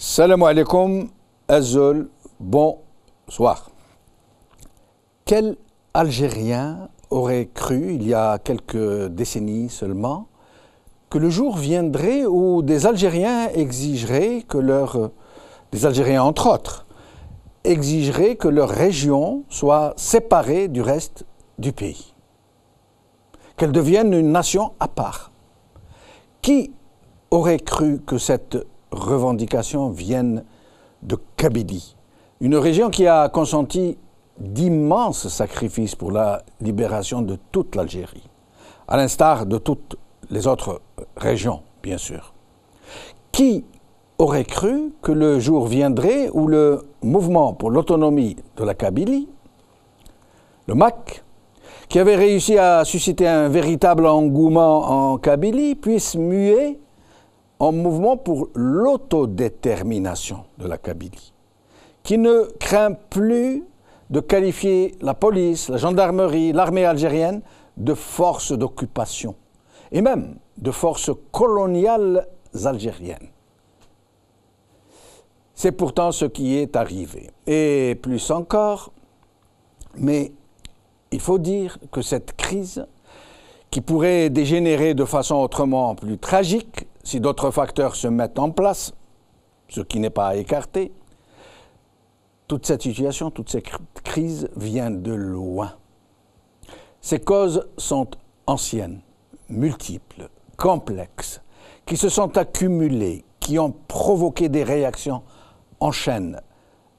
Salam alaikum, Azul, bonsoir. Quel Algérien aurait cru, il y a quelques décennies seulement, que le jour viendrait où des Algériens exigeraient que des Algériens entre autres, exigeraient que leur région soit séparée du reste du pays, qu'elle devienne une nation à part. Qui aurait cru que cette revendication vienne de Kabylie, une région qui a consenti d'immenses sacrifices pour la libération de toute l'Algérie, à l'instar de toutes les autres régions, bien sûr. Qui aurait cru que le jour viendrait où le mouvement pour l'autonomie de la Kabylie, le MAK, qui avait réussi à susciter un véritable engouement en Kabylie, puisse muer en mouvement pour l'autodétermination de la Kabylie, qui ne craint plus de qualifier la police, la gendarmerie, l'armée algérienne de forces d'occupation et même de forces coloniales algériennes. C'est pourtant ce qui est arrivé. Et plus encore, mais il faut dire que cette crise, qui pourrait dégénérer de façon autrement plus tragique si d'autres facteurs se mettent en place, ce qui n'est pas à écarter, toute cette situation, toute cette crise vient de loin. Ces causes sont anciennes, multiples, complexes, qui se sont accumulées, qui ont provoqué des réactions en chaîne,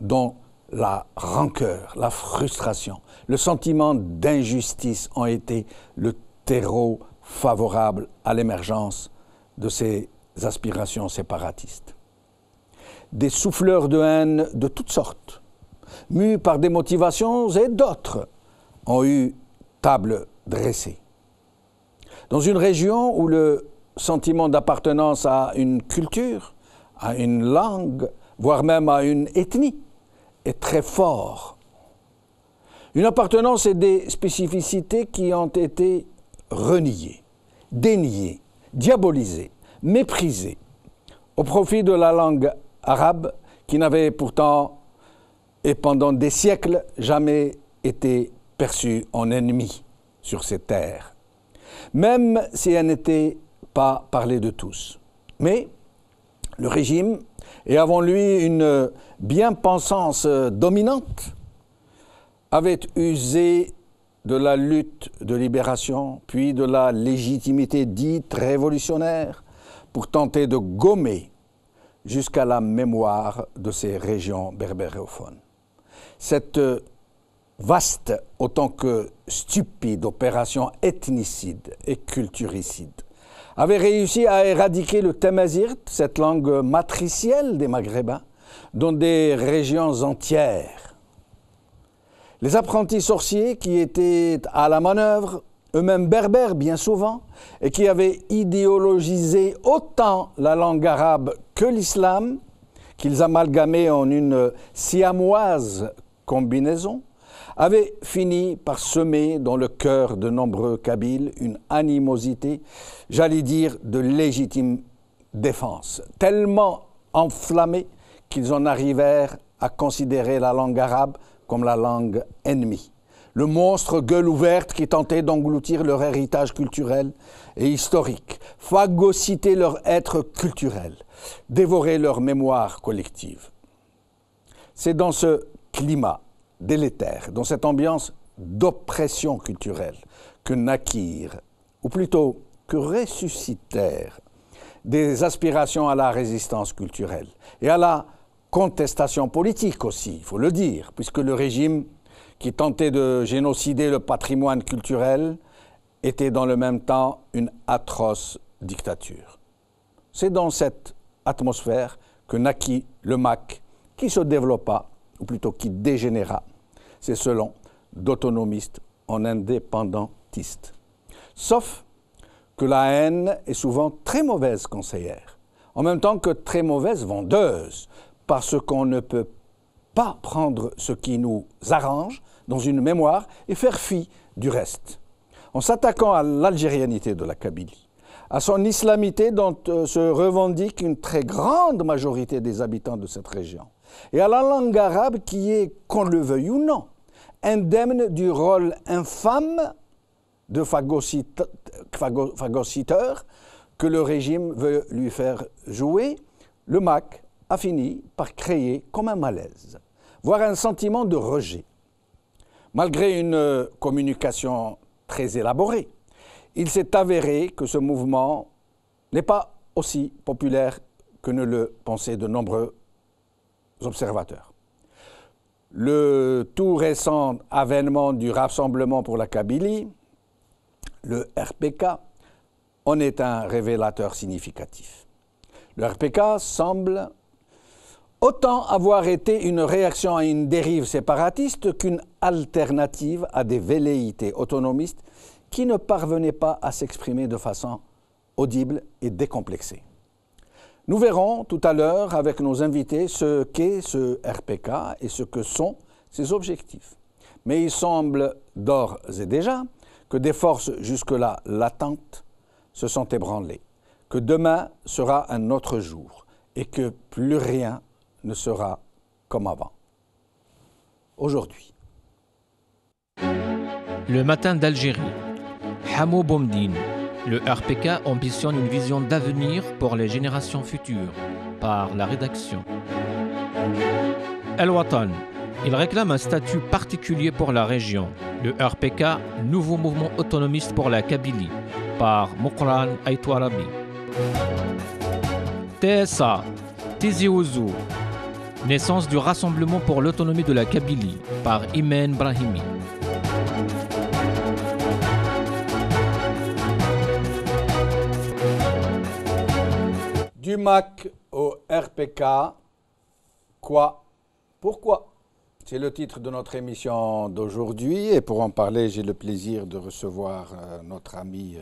dont la rancœur, la frustration, le sentiment d'injustice ont été le terreau favorable à l'émergence de ces aspirations séparatistes. Des souffleurs de haine de toutes sortes, mus par des motivations et d'autres, ont eu table dressée. Dans une région où le sentiment d'appartenance à une culture, à une langue, voire même à une ethnie, est très fort. Une appartenance et des spécificités qui ont été reniées, déniées, diabolisées, méprisées, au profit de la langue arabe qui n'avait pourtant, et pendant des siècles, jamais été perçue en ennemi sur ces terres, même si elle n'était pas parlée de tous. Mais le régime, et avant lui une bien-pensance dominante, avait usé de la lutte de libération, puis de la légitimité dite révolutionnaire, pour tenter de gommer jusqu'à la mémoire de ces régions berbérophones. Cette vaste, autant que stupide opération ethnicide et culturicide avait réussi à éradiquer le tamazight, cette langue matricielle des Maghrébins, dans des régions entières. Les apprentis sorciers qui étaient à la manœuvre, eux-mêmes berbères bien souvent, et qui avaient idéologisé autant la langue arabe que l'islam, qu'ils amalgamaient en une siamoise combinaison, avaient fini par semer dans le cœur de nombreux Kabyles une animosité, j'allais dire de légitime défense, tellement enflammée qu'ils en arrivèrent à considérer la langue arabe comme la langue ennemie, le monstre gueule ouverte qui tentait d'engloutir leur héritage culturel et historique, phagocyter leur être culturel, dévorer leur mémoire collective. C'est dans ce climat délétère, dans cette ambiance d'oppression culturelle, que naquirent, ou plutôt que ressuscitèrent, des aspirations à la résistance culturelle et à la contestation politique aussi, il faut le dire, puisque le régime qui tentait de génocider le patrimoine culturel était dans le même temps une atroce dictature. C'est dans cette atmosphère que naquit le MAK, qui se développa, ou plutôt qui dégénéra, c'est selon, d'autonomistes en indépendantistes. Sauf que la haine est souvent très mauvaise conseillère, en même temps que très mauvaise vendeuse, parce qu'on ne peut pas prendre ce qui nous arrange dans une mémoire et faire fi du reste. En s'attaquant à l'algérianité de la Kabylie, à son islamité dont se revendique une très grande majorité des habitants de cette région, et à la langue arabe qui est, qu'on le veuille ou non, indemne du rôle infâme de phagocyteur que le régime veut lui faire jouer, le MAC a fini par créer comme un malaise, voire un sentiment de rejet. Malgré une communication très élaborée, il s'est avéré que ce mouvement n'est pas aussi populaire que ne le pensaient de nombreux observateurs. Le tout récent avènement du Rassemblement pour la Kabylie, le RPK, en est un révélateur significatif. Le RPK semble autant avoir été une réaction à une dérive séparatiste qu'une alternative à des velléités autonomistes qui ne parvenaient pas à s'exprimer de façon audible et décomplexée. Nous verrons tout à l'heure avec nos invités ce qu'est ce RPK et ce que sont ses objectifs. Mais il semble d'ores et déjà que des forces jusque-là latentes se sont ébranlées, que demain sera un autre jour et que plus rien ne sera comme avant. Aujourd'hui. Le matin d'Algérie. Hamo Boumdine. Le RPK ambitionne une vision d'avenir pour les générations futures, par la rédaction. El Watan. Il réclame un statut particulier pour la région. Le RPK, nouveau mouvement autonomiste pour la Kabylie, par Moukran Aïtouarabi. TSA. Tizi Ouzou. Naissance du Rassemblement pour l'autonomie de la Kabylie, par Imen Brahimi. Du MAC au RPK, quoi? Pourquoi? C'est le titre de notre émission d'aujourd'hui et pour en parler, j'ai le plaisir de recevoir notre ami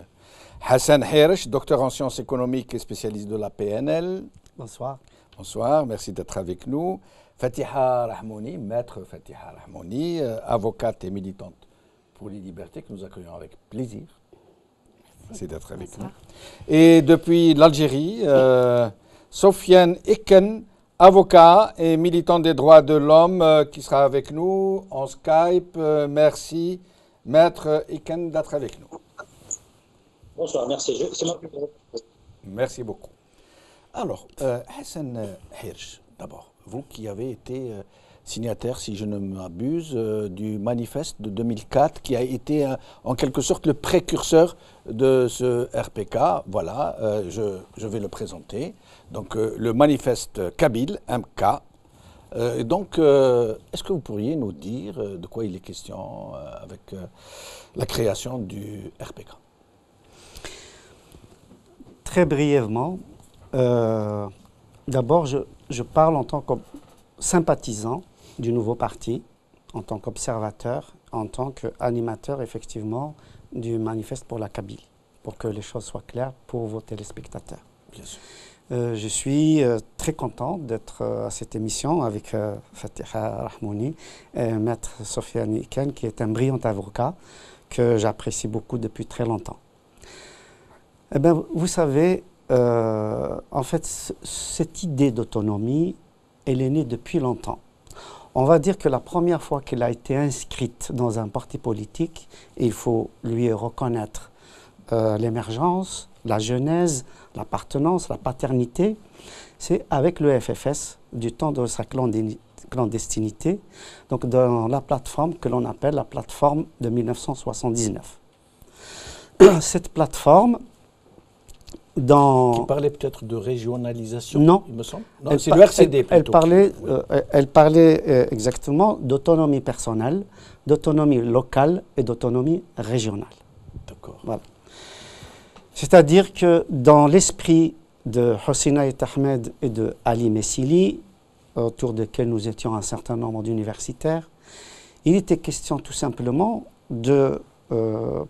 Hassan Hirsch, docteur en sciences économiques et spécialiste de la PNL. Bonsoir. Bonsoir, merci d'être avec nous. Fatiha Rahmouni, maître Fatiha Rahmouni, avocate et militante pour les libertés que nous accueillons avec plaisir. Merci d'être avec nous. Et depuis l'Algérie, Sofiane Iken, avocat et militant des droits de l'homme, qui sera avec nous en Skype. Merci, maître Iken, d'être avec nous. Bonsoir, merci. C'est moi. Merci beaucoup. Alors, Hassan Hirsch, d'abord, vous qui avez été signataire, si je ne m'abuse, du manifeste de 2004, qui a été en quelque sorte le précurseur de ce RPK. Voilà, je vais le présenter. Donc, le manifeste Kabyle, MK. Donc, est-ce que vous pourriez nous dire de quoi il est question avec la création du RPK? Très brièvement, d'abord, je parle en tant que sympathisant du nouveau parti, en tant qu'observateur, en tant qu'animateur, effectivement, du manifeste pour la Kabylie, pour que les choses soient claires pour vos téléspectateurs. Bien sûr. Je suis très content d'être à cette émission avec Fatiha Rahmouni et maître Sofiane Iken, qui est un brillant avocat que j'apprécie beaucoup depuis très longtemps. Eh bien, vous savez, en fait, cette idée d'autonomie, elle est née depuis longtemps. On va dire que la première fois qu'elle a été inscrite dans un parti politique, il faut lui reconnaître l'émergence, la genèse, l'appartenance, la paternité, c'est avec le FFS du temps de sa clandestinité, donc dans la plateforme que l'on appelle la plateforme de 1979. Cette plateforme, qui parlait peut-être de régionalisation, non, il me semble. Non, c'est le RCD plutôt. Elle parlait exactement d'autonomie personnelle, d'autonomie locale et d'autonomie régionale. D'accord. Voilà. C'est-à-dire que dans l'esprit de Hossein Ait Ahmed et de Ali Messili, autour desquels nous étions un certain nombre d'universitaires, il était question tout simplement de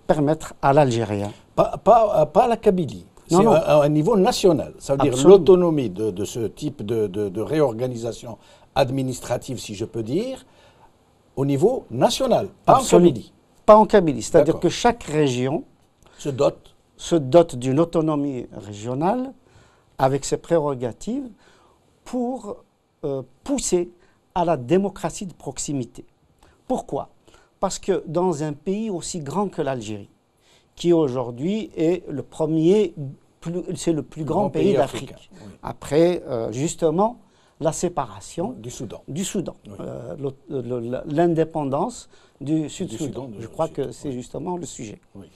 permettre à l'Algérien... Pas la Kabylie. C'est à un niveau national. Ça veut dire l'autonomie de ce type de réorganisation administrative, si je peux dire, au niveau national, pas en Kabylie. Pas en Kabylie. C'est-à-dire que chaque région se dote se dote d'une autonomie régionale avec ses prérogatives pour pousser à la démocratie de proximité. Pourquoi? Parce que dans un pays aussi grand que l'Algérie, qui aujourd'hui est le premier, c'est le plus grand pays d'Afrique, oui. Après justement la séparation du Soudan, oui. L'indépendance du Sud-Soudan. Je crois que c'est justement le sujet. Oui.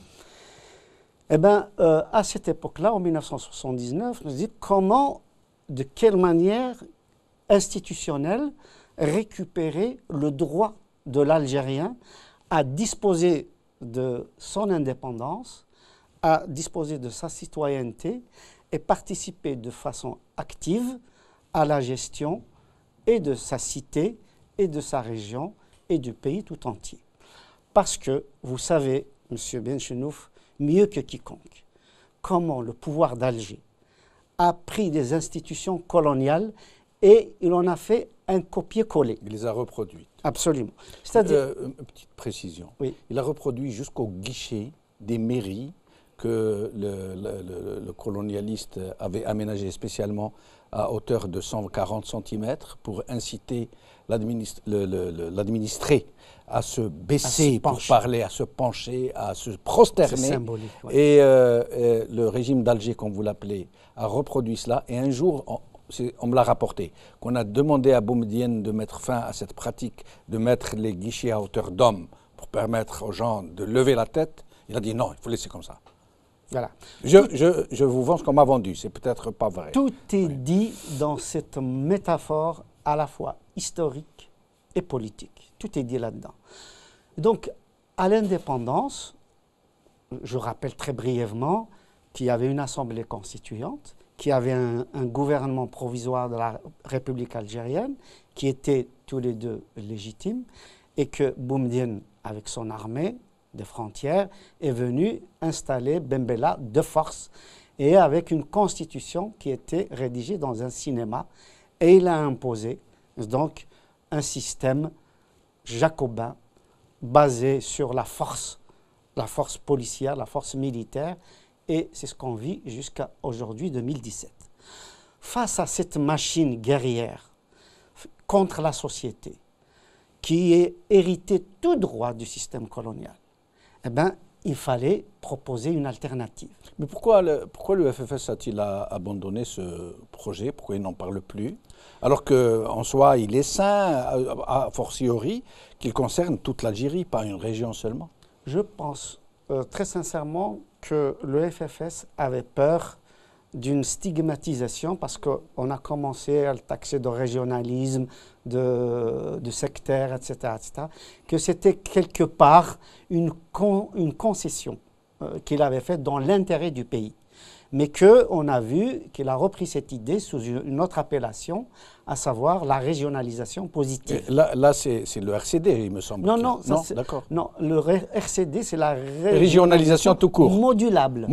Eh bien, à cette époque-là, en 1979, on se dit comment, de quelle manière institutionnelle récupérer le droit de l'Algérien à disposer de son indépendance, à disposer de sa citoyenneté et participer de façon active à la gestion et de sa cité et de sa région et du pays tout entier. Parce que, vous savez, M. Benchenouf, mieux que quiconque, comment le pouvoir d'Alger a pris des institutions coloniales et il en a fait un copier-coller. Il les a reproduites. Absolument. C'est-à-dire... une petite précision. Oui. Il a reproduit jusqu'au guichet des mairies que le colonialiste avait aménagé spécialement à hauteur de 140 cm pour inciter l'administré à se baisser pour parler, à se pencher, à se prosterner. C'est symbolique. Ouais. Et le régime d'Alger, comme vous l'appelez, a reproduit cela. Et un jour, on me l'a rapporté, qu'on a demandé à Boumedienne de mettre fin à cette pratique, de mettre les guichets à hauteur d'homme pour permettre aux gens de lever la tête. Il a dit non, il faut laisser comme ça. Voilà. Je vous vends ce qu'on m'a vendu, c'est peut-être pas vrai. Tout est dit dans cette métaphore à la fois historique et politique. Tout est dit là-dedans. Donc, à l'indépendance, je rappelle très brièvement qu'il y avait une assemblée constituante, qu'il y avait un gouvernement provisoire de la République algérienne, qui étaient tous les deux légitimes, et que Boumedienne, avec son armée des frontières, est venu installer Ben Bella de force, et avec une constitution qui était rédigée dans un cinéma, et il a imposé donc un système jacobin basé sur la force policière, la force militaire, et c'est ce qu'on vit jusqu'à aujourd'hui, 2017. Face à cette machine guerrière contre la société, qui est héritée tout droit du système colonial, eh bien, il fallait proposer une alternative. Mais pourquoi le FFS a-t-il abandonné ce projet? Pourquoi il n'en parle plus? Alors qu'en soi, il est sain, a fortiori, qu'il concerne toute l'Algérie, pas une région seulement. Je pense très sincèrement que le FFS avait peur d'une stigmatisation parce qu'on a commencé à le taxer de régionalisme, de sectaire, etc., que c'était quelque part une concession qu'il avait faite dans l'intérêt du pays. Mais qu'on a vu qu'il a repris cette idée sous une autre appellation, à savoir la régionalisation positive. Là c'est le RCD, il me semble. Non, d'accord. Non, le RCD, c'est la régionalisation tout court. Modulable.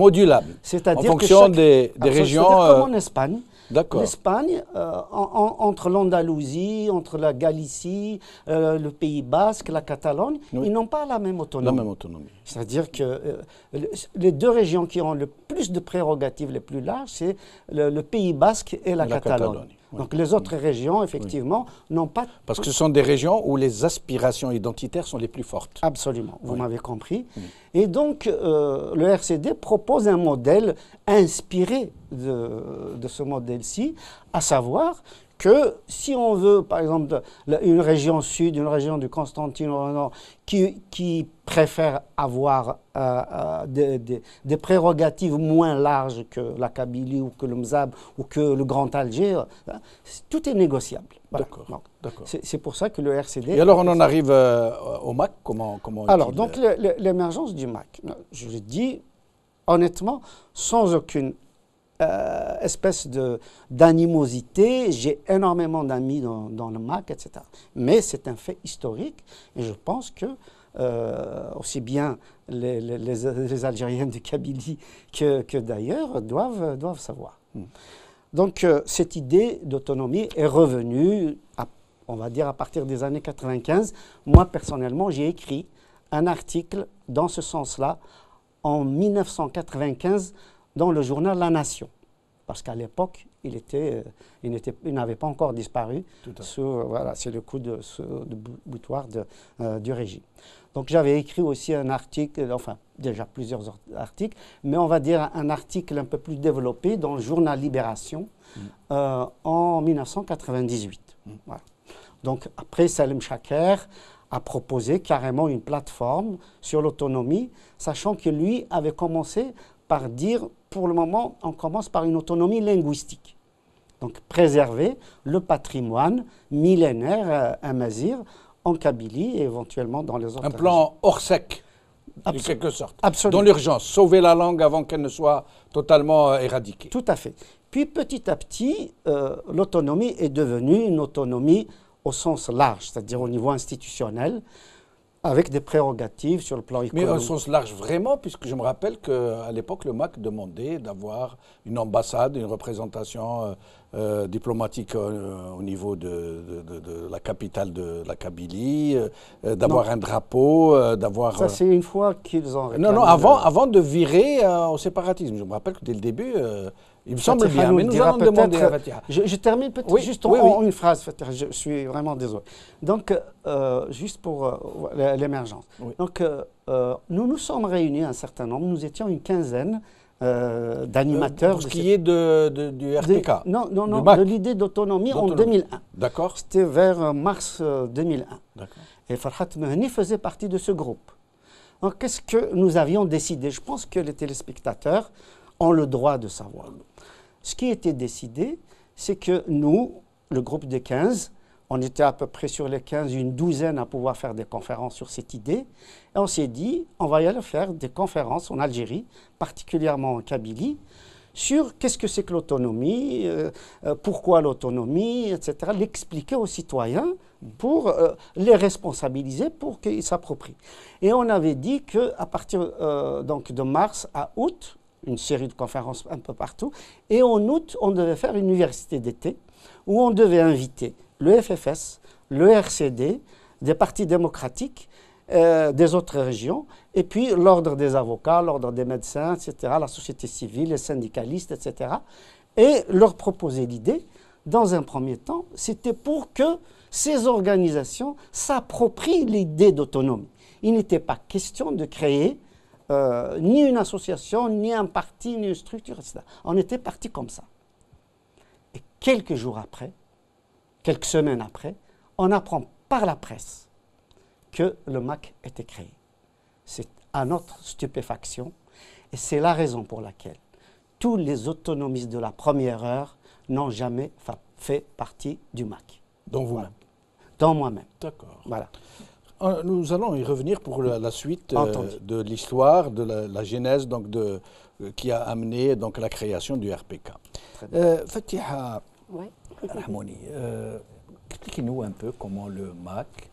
C'est-à-dire en fonction des régions. Comme en Espagne. D'accord. L'Espagne, entre l'Andalousie, entre la Galicie, le Pays Basque, la Catalogne, oui. Ils n'ont pas la même autonomie. C'est-à-dire que les deux régions qui ont le plus de prérogatives les plus larges, c'est le Pays Basque et la Catalogne. Oui. Donc les autres régions, effectivement, n'ont pas... Parce que ce sont des régions où les aspirations identitaires sont les plus fortes. Absolument, vous m'avez compris. Oui. Et donc le RCD propose un modèle inspiré de ce modèle-ci, à savoir que si on veut, par exemple, une région sud, une région du Constantine, qui préfère avoir des prérogatives moins larges que la Kabylie ou que le Mzab ou que le Grand Alger, tout est négociable. Voilà. D'accord. C'est pour ça que le RCD... Et alors on en arrive au MAC, comment alors, donc l'émergence du MAC, je le dis honnêtement, sans aucune espèce d'animosité. J'ai énormément d'amis dans le MAC, etc. Mais c'est un fait historique et je pense que aussi bien les Algériens de Kabylie que d'ailleurs doivent savoir. Donc cette idée d'autonomie est revenue, on va dire, à partir des années 95. Moi, personnellement, j'ai écrit un article dans ce sens-là en 1995 dans le journal La Nation. Parce qu'à l'époque, il n'avait pas encore disparu. Voilà, c'est le coup de boutoir du régime. Donc j'avais écrit aussi un article, enfin déjà plusieurs articles, mais on va dire un article un peu plus développé dans le journal Libération en 1998. Voilà. Donc après, Salim Chaker a proposé carrément une plateforme sur l'autonomie, sachant que lui avait commencé par dire, pour le moment, on commence par une autonomie linguistique. Donc préserver le patrimoine millénaire amazigh en Kabylie et éventuellement dans les autres régions. Un plan hors sec, en quelque sorte. Absolument. Dans l'urgence, sauver la langue avant qu'elle ne soit totalement éradiquée. Tout à fait. Puis petit à petit, l'autonomie est devenue une autonomie au sens large, c'est-à-dire au niveau institutionnel, avec des prérogatives sur le plan économique. Mais au sens large vraiment, puisque je me rappelle qu'à l'époque, le MAC demandait d'avoir une ambassade, une représentation diplomatique au niveau de la capitale de la Kabylie, d'avoir un drapeau, d'avoir... Ça, c'est une fois qu'ils ont réclamé... Non, avant de virer au séparatisme. Je me rappelle que dès le début, il me semble bien, mais nous allons demander à Fatiha. Je termine peut-être juste en une phrase, Fatiha, je suis vraiment désolé. Donc, juste pour l'émergence. Oui. Donc, nous nous sommes réunis un certain nombre, nous étions une quinzaine d'animateurs. Pour ce qui est du RPK. Non, de l'idée d'autonomie en 2001. D'accord. C'était vers mars 2001. D'accord. Et Farhat Mehni faisait partie de ce groupe. Donc, qu'est-ce que nous avions décidé? Je pense que les téléspectateurs ont le droit de savoir. Ce qui était décidé, c'est que nous, le groupe des 15, on était à peu près sur les 15, une douzaine à pouvoir faire des conférences sur cette idée. Et on s'est dit, on va y aller faire des conférences en Algérie, particulièrement en Kabylie, sur qu'est-ce que c'est que l'autonomie, pourquoi l'autonomie, etc. L'expliquer aux citoyens pour les responsabiliser, pour qu'ils s'approprient. Et on avait dit qu'à partir donc de mars à août, une série de conférences un peu partout, et en août, on devait faire une université d'été où on devait inviter le FFS, le RCD, des partis démocratiques, des autres régions, et puis l'ordre des avocats, l'ordre des médecins, etc., la société civile, les syndicalistes, etc., et leur proposer l'idée, dans un premier temps, c'était pour que ces organisations s'approprient l'idée d'autonomie. Il n'était pas question de créer ni une association, ni un parti, ni une structure, etc. On était parti comme ça. Et quelques jours après, quelques semaines après, on apprend par la presse que le MAC était créé. C'est à notre stupéfaction, et c'est la raison pour laquelle tous les autonomistes de la première heure n'ont jamais fait partie du MAC. Donc vous-même? Voilà. Dans moi-même. D'accord. Voilà. Nous allons y revenir pour la suite de l'histoire, de la genèse donc qui a amené donc, la création du RPK. Fatiha Rahmouni, expliquez-nous un peu comment le MAC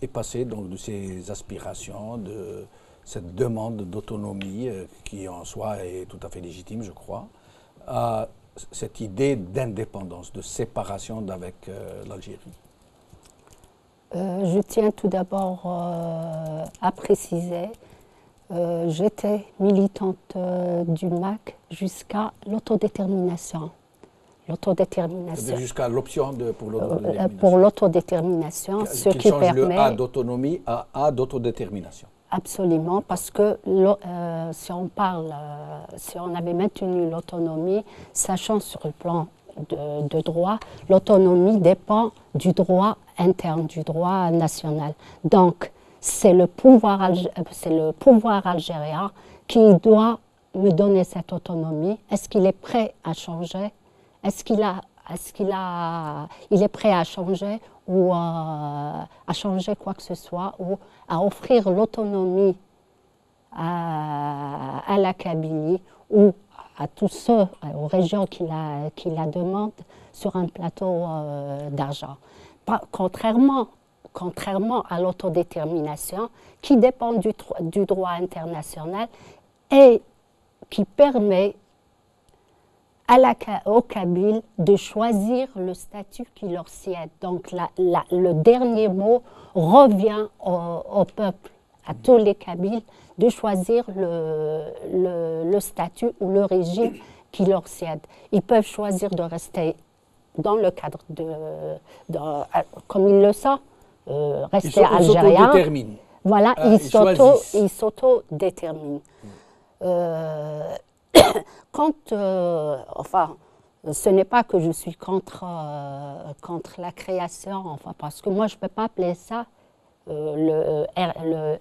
est passé donc, de ses aspirations, de cette demande d'autonomie qui en soi est tout à fait légitime, je crois, à cette idée d'indépendance, de séparation d'avec l'Algérie. Je tiens tout d'abord à préciser, j'étais militante du MAC jusqu'à l'autodétermination. L'autodétermination. Jusqu'à l'option pour l'autodétermination. Pour l'autodétermination, ce qui permet... le A d'autonomie à A d'autodétermination. Absolument, parce que si on avait maintenu l'autonomie, sachant sur le plan de droit, l'autonomie dépend du droit interne, du droit national. Donc, c'est le pouvoir algérien qui doit me donner cette autonomie. Est-ce qu'il est prêt à changer? Est-ce qu'il est prêt à changer ou à changer quoi que ce soit ou à offrir l'autonomie à la Kabylie ou à tous ceux, aux régions qui la demandent sur un plateau d'argent. Contrairement à l'autodétermination qui dépend du droit international et qui permet aux Kabyles de choisir le statut qui leur sied. Donc le dernier mot revient au peuple à tous les Kabyles de choisir le statut ou le régime qui leur cède. Ils peuvent choisir de rester dans le cadre comme ils le savent, rester algérien. Ils s'autodéterminent. Voilà, ils s'autodéterminent. Enfin, ce n'est pas que je suis contre la création, enfin, parce que moi je ne peux pas appeler ça le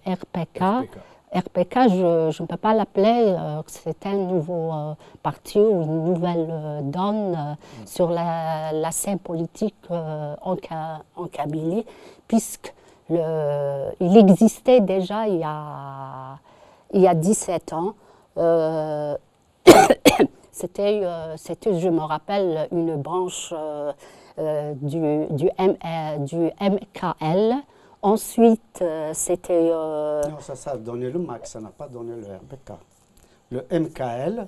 RPK. RPK, je ne peux pas l'appeler, c'est un nouveau parti ou une nouvelle donne sur la scène politique en Kabylie, puisqu'il existait déjà il y a 17 ans. C'était, je me rappelle, une branche du MKL. Ensuite, c'était... Non, ça a donné le MAC, ça n'a pas donné le RPK. Le MKL...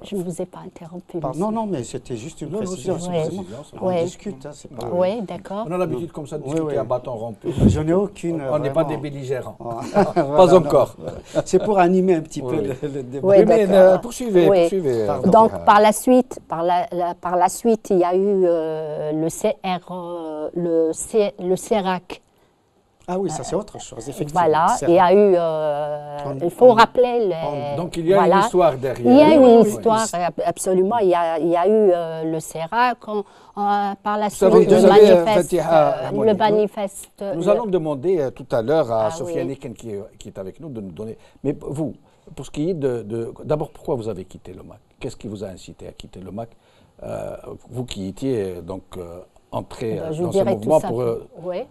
je ne vous ai pas interrompu. Non, mais c'était juste une précision. On discute, c'est pas... Oui, d'accord. On a l'habitude comme ça de discuter à bâton rompu. Je n'ai aucune... On n'est pas des belligérants. Pas encore. C'est pour animer un petit peu le débat. Oui, mais poursuivez. Donc, par la suite, il y a eu le CERAC. Ah oui, ça c'est autre chose, effectivement. Voilà, il y a eu... il faut rappeler... Donc il y a une histoire derrière. Il y a une histoire, absolument. Il y a eu le CERAC, par la suite le manifeste... Nous allons demander tout à l'heure à Sofiane Eken qui est avec nous de nous donner... Mais vous, pour ce qui est d'abord, pourquoi vous avez quitté le MAC? Qu'est-ce qui vous a incité à quitter le MAC? Vous qui étiez donc... entrer dans ce mouvement pour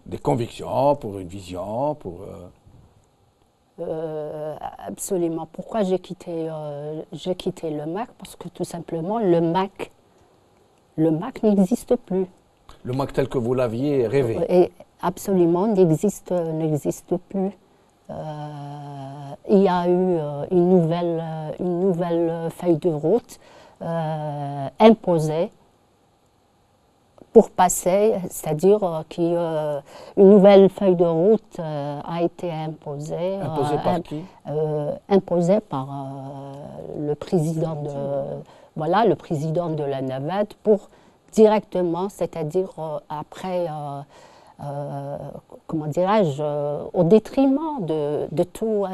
des convictions, pour une vision, pour... Absolument. Pourquoi j'ai quitté le MAC? Parce que tout simplement, le MAC n'existe plus. Le MAC tel que vous l'aviez rêvé? Et absolument, n'existe plus. Il y a eu une nouvelle feuille de route imposée pour passer, c'est-à-dire qu'une nouvelle feuille de route a été imposée. Imposée par qui? Imposée par le président le président de la navette pour directement, c'est-à-dire après, comment dirais-je, au détriment de tout.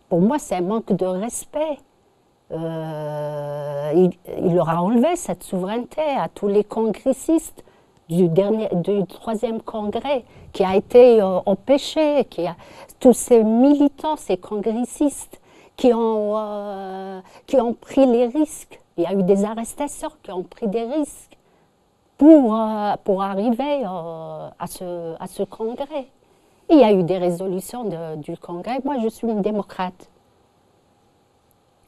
Pour moi, c'est un manque de respect. Il leur a enlevé cette souveraineté à tous les congressistes du troisième congrès qui a été empêché, tous ces militants, ces congressistes qui ont pris les risques. Il y a eu des arrestations qui ont pris des risques pour arriver à ce congrès. Il y a eu des résolutions du congrès. Moi, je suis une démocrate.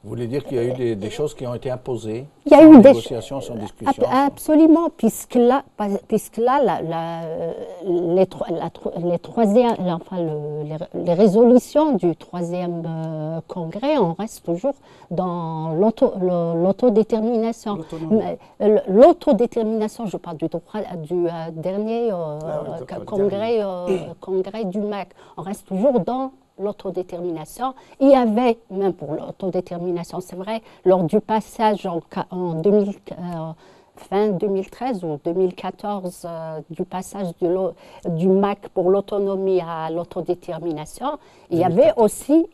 Vous voulez dire qu'il y a eu des choses qui ont été imposées? Il y a eu des négociations sans discussion? Absolument, puisque là les résolutions du troisième congrès, on reste toujours dans l'autodétermination. L'autodétermination, je parle du dernier congrès du MAC, on reste toujours dans l'autodétermination. Il y avait, même pour l'autodétermination, c'est vrai, lors du passage fin 2013 ou 2014, du passage du MAC pour l'autonomie à l'autodétermination, il y avait aussi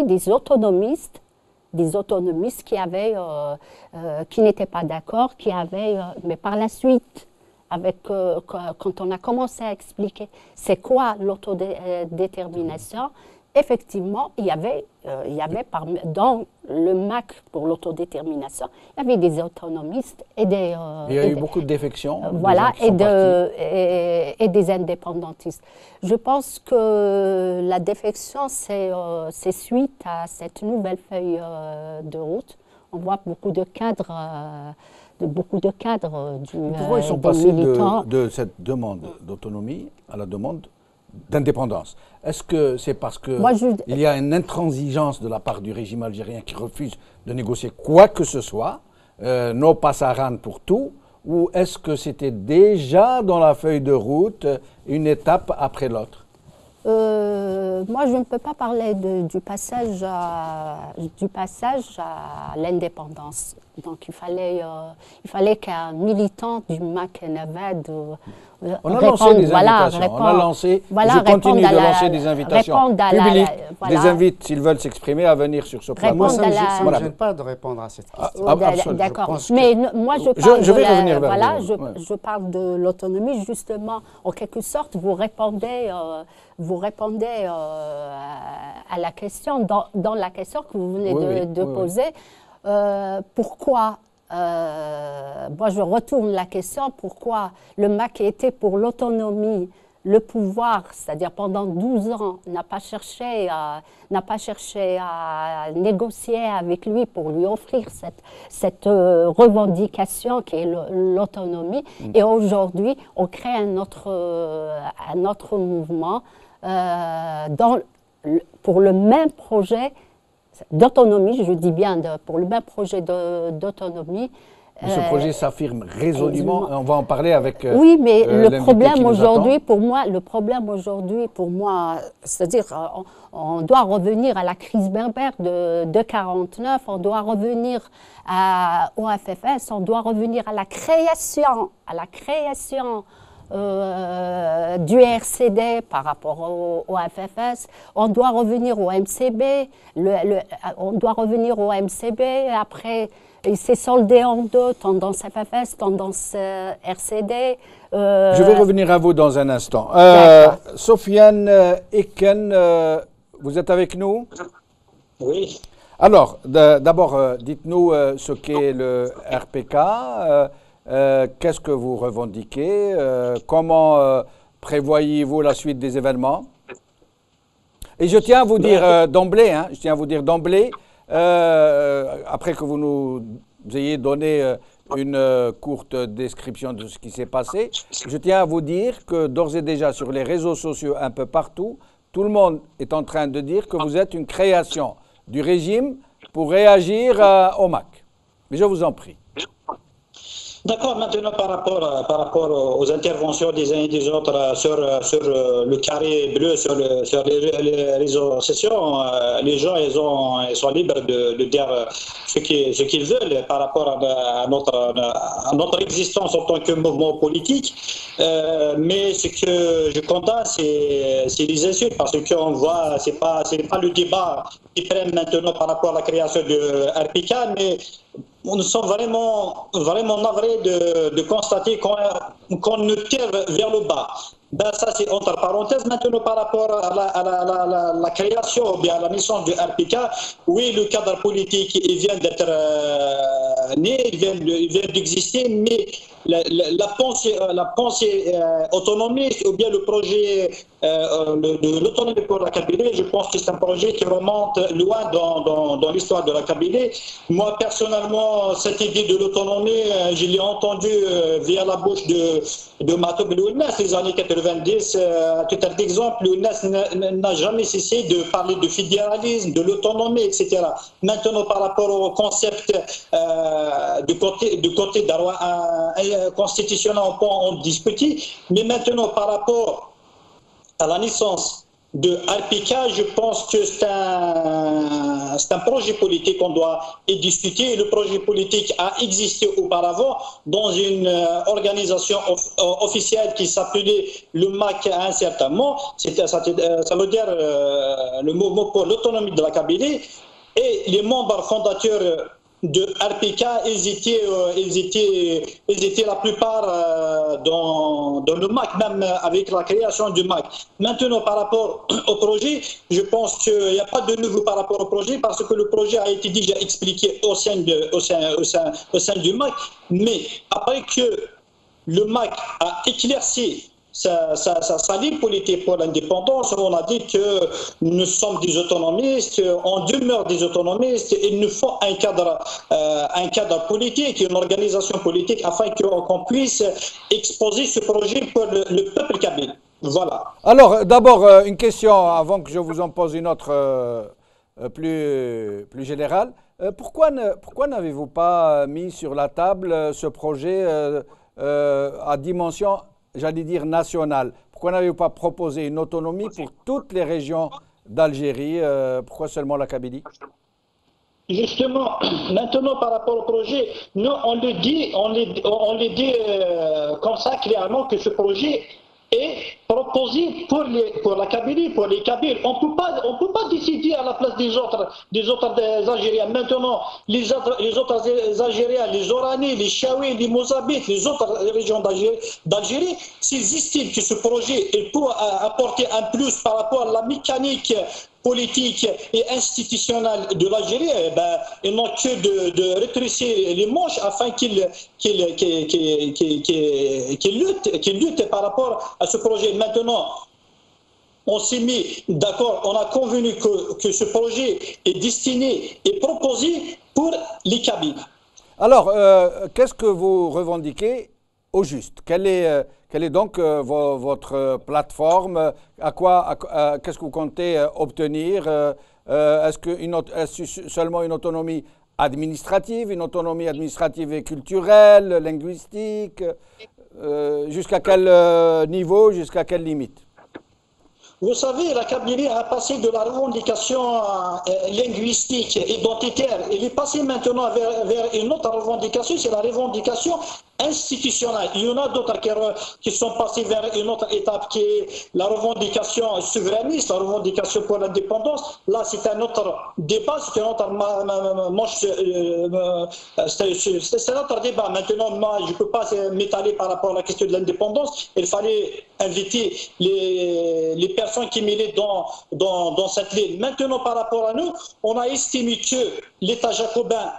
des autonomistes qui n'étaient pas d'accord, mais par la suite, quand on a commencé à expliquer c'est quoi l'autodétermination, effectivement, il y avait dans le MAC pour l'autodétermination, il y avait des autonomistes et des... il y a eu beaucoup de défections. Voilà, et des indépendantistes. Je pense que la défection, c'est suite à cette nouvelle feuille de route. On voit beaucoup de cadres... Pourquoi ils sont passés de cette demande d'autonomie à la demande d'indépendance? Est-ce que c'est parce qu'il y a une intransigeance de la part du régime algérien qui refuse de négocier quoi que ce soit, no pasaran pour tout, ou est-ce que c'était déjà dans la feuille de route une étape après l'autre? moi, je ne peux pas parler du passage à l'indépendance. Donc, il fallait qu'un militant du MAC Navad on a lancé des invitations. On a lancé, je continue de lancer des invitations publiques. Des invites, s'ils veulent s'exprimer, à venir sur ce plateau. Moi, ça ne me gêne pas de répondre à cette question. D'accord. Mais moi, je parle je vais revenir vers vous. Je parle de l'autonomie, justement. En quelque sorte, vous répondez à la question, dans la question que vous venez de poser. Pourquoi moi, je retourne la question, pourquoi le MAC était pour l'autonomie, le pouvoir, c'est-à-dire pendant 12 ans, n'a pas cherché à négocier avec lui pour lui offrir cette revendication qui est l'autonomie. Et aujourd'hui, on crée un autre mouvement pour le même projet d'autonomie, je dis bien pour le même projet d'autonomie. Ce projet s'affirme résolument. On va en parler avec. Oui, mais le problème aujourd'hui pour moi, c'est-à-dire on doit revenir à la crise berbère de 49, on doit revenir au FFS, on doit revenir à la création du RCD par rapport au FFS, on doit revenir au MCB, après il s'est soldé en deux, tendance FFS, tendance RCD. Je vais revenir à vous dans un instant. Sofiane Eken, vous êtes avec nous? Oui. Alors, d'abord, dites-nous ce qu'est le RPK. Qu'est-ce que vous revendiquez? Comment prévoyez-vous la suite des événements? Et je tiens à vous dire d'emblée, après que vous nous ayez donné une courte description de ce qui s'est passé, je tiens à vous dire que d'ores et déjà sur les réseaux sociaux un peu partout, tout le monde est en train de dire que vous êtes une création du régime pour réagir au MAC. Mais je vous en prie. D'accord, maintenant par rapport aux interventions des uns et des autres sur le carré bleu, sur les réseaux sociaux, les gens ils sont libres de dire ce qu'ils veulent par rapport à notre existence en tant que mouvement politique. Mais ce que je condamne, c'est les insultes, parce qu'on voit, c'est pas le débat qui prend maintenant par rapport à la création de RPK, mais nous sommes vraiment navrés de constater qu'on nous tire vers le bas. Ben, ça, c'est entre parenthèses. Maintenant, par rapport à la création ou bien à la naissance du RPK, oui, le cadre politique, il vient d'être né, il vient d'exister, mais la pensée autonomiste ou bien le projet de l'autonomie pour la Kabylie, je pense que c'est un projet qui remonte loin dans l'histoire de la Kabylie. Moi, personnellement, cette idée de l'autonomie, je l'ai entendue via la bouche de Matoub Lounas, les années 90. À titre d'exemple, Lounas n'a jamais cessé de parler de fédéralisme, de l'autonomie, etc. Maintenant, par rapport au concept du côté d'Arwa constitutionnel, on peut en discuter, mais maintenant, par rapport à la naissance de RPK, je pense que c'est un projet politique qu'on doit y discuter. Le projet politique a existé auparavant dans une organisation officielle qui s'appelait le MAC à un certain moment. Ça veut dire le mouvement pour l'autonomie de la Kabylie. Et les membres fondateurs de RPK, ils étaient la plupart dans le MAC, même avec la création du MAC. Maintenant, par rapport au projet, je pense qu'il n'y a pas de nouveau par rapport au projet, parce que le projet a été déjà expliqué au sein du MAC. Mais après que le MAC a éclairci sa ligne politique pour l'indépendance, on a dit que nous sommes des autonomistes, on demeure des autonomistes, et il nous faut un cadre politique, une organisation politique, afin qu'on puisse exposer ce projet pour le peuple kabyle. Voilà. Alors, d'abord, une question avant que je vous en pose une autre plus générale. Pourquoi n'avez-vous pas mis sur la table ce projet à dimension, j'allais dire, nationale? Pourquoi n'avez-vous pas proposé une autonomie pour toutes les régions d'Algérie. Pourquoi seulement la Kabylie? Justement, maintenant par rapport au projet, nous on le dit, comme ça clairement que ce projet est proposé pour la Kabylie, pour les Kabyles. On peut pas décider à la place des autres Algériens. Maintenant, les autres Algériens, les Oraniens, les Chaouis, les Mozabites, les autres régions d'Algérie, s'ils estiment que ce projet peut apporter un plus par rapport à la mécanique politique et institutionnelle de l'Algérie, ils n'ont que de rétrécir les manches afin qu'ils luttent par rapport à ce projet. Maintenant, on s'est mis d'accord, on a convenu que ce projet est destiné et proposé pour les Kabyles. Alors, qu'est-ce que vous revendiquez au juste? Quelle est donc votre plateforme? Qu'est-ce que vous comptez obtenir? Est-ce seulement une autonomie administrative et culturelle, linguistique? Jusqu'à quel niveau, jusqu'à quelle limite? Vous savez, la Kabylie a passé de la revendication linguistique, identitaire. Elle est passée maintenant vers une autre revendication, c'est la revendication institutionnelle. Il y en a d'autres qui sont passés vers une autre étape qui est la revendication souverainiste, la revendication pour l'indépendance. Là, c'est un autre débat, c'est un autre c'est un autre débat. Maintenant, moi, je ne peux pas m'étaler par rapport à la question de l'indépendance. Il fallait inviter les personnes qui militent dans cette ligne. Maintenant, par rapport à nous, on a estimé que l'État jacobin,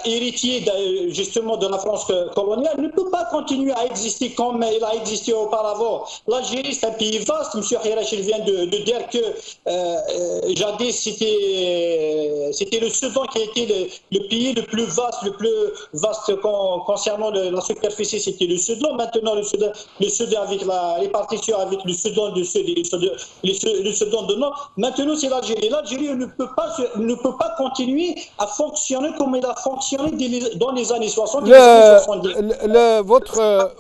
héritier justement de la France coloniale, ne peut pas continuer à exister comme il a existé auparavant. L'Algérie, c'est un pays vaste. M. Hirachi vient de dire que jadis, c'était le Soudan qui était le pays le plus vaste concernant la superficie, c'était le Soudan. Maintenant, le Soudan avec la répartition avec le Soudan du Sud et le Soudan du Nord. Maintenant, c'est l'Algérie. L'Algérie ne peut pas continuer à fonctionner comme il a fonctionné dans les années 60 et les années 70.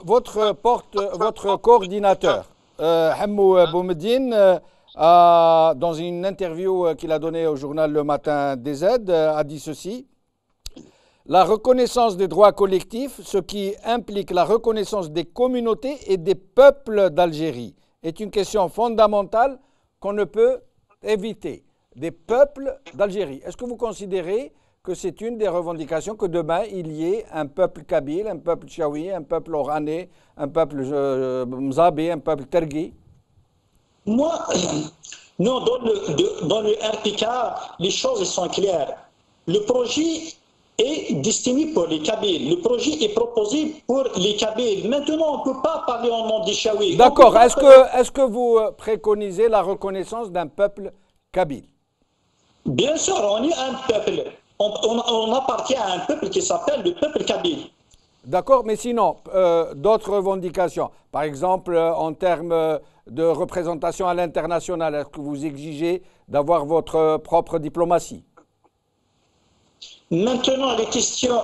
Votre coordinateur, Hamou Boumediene, dans une interview qu'il a donnée au journal Le Matin des Aides, a dit ceci: la reconnaissance des droits collectifs, ce qui implique la reconnaissance des communautés et des peuples d'Algérie, est une question fondamentale qu'on ne peut éviter. Des peuples d'Algérie. Est-ce que vous considérez que c'est une des revendications que demain il y ait un peuple kabyle, un peuple chaoui, un peuple oranais, un peuple mzabi, un peuple tergui? Moi, non, dans le RPK, les choses sont claires. Le projet est destiné pour les Kabyles. Le projet est proposé pour les Kabyles. Maintenant, on ne peut pas parler en nom des Chaouis. D'accord. Est-ce que vous préconisez la reconnaissance d'un peuple kabyle? Bien sûr, on est un peuple. On appartient à un peuple qui s'appelle le peuple kabyle. D'accord, mais sinon, d'autres revendications, par exemple en termes de représentation à l'international, est-ce que vous exigez d'avoir votre propre diplomatie? Maintenant, les questions